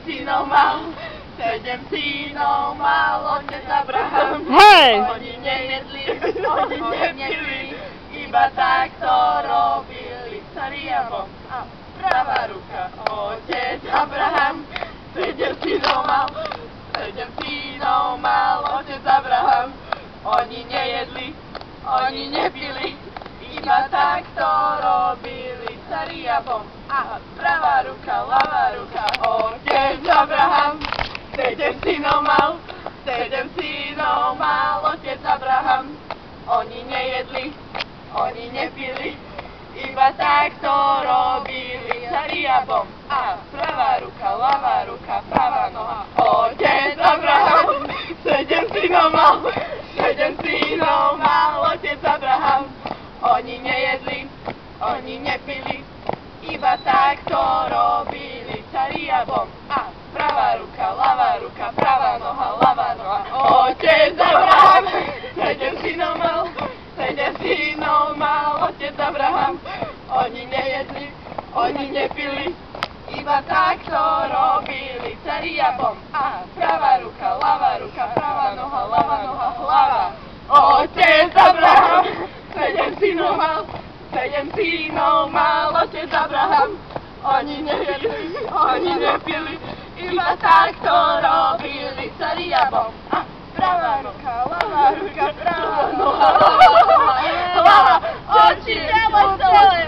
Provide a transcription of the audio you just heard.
synov mal, 7 synov mal otec Abraham. Hej! Oni nejedli, oni nepili, iba takto robili starý Abom. A pravá ruka, otec Abraham, 7 synov mal, 7 synov mal otec Abraham. Oni nejedli, oni nepili, iba takto robili starý Abom. A pravá ruka, ľavá ruka, otec Abraham, 7 synov mal, 7 synov mal otec Abraham. Oni nejedli, oni nepili, iba takto robili starý Abom. A pravá ruka, ľavá ruka, pravá noha, otec Abraham, 7 synov mal, 7 synov mal otec Abraham. Oni nejedli, oni nepili, iba takto robili starý Abom. A pravá ruka, ľavá ruka, pravá noha, ľavá noha, otec Abraham, 7 synov mal, 7 synov mal otec Abraham. Oni nejedli, oni nepili, iba takto robili starý Abom. A pravá ruka, ľavá ruka, pravá noha, ľavá noha, hlava, otec Abraham, 7 synov mal, 7 synov mal otec Abraham. Oni nejedli, oni nepili, iba takto robili starý Abom. A pravá ruka, ľavá ruka, pravá noha, hlava, oči, telo, celé.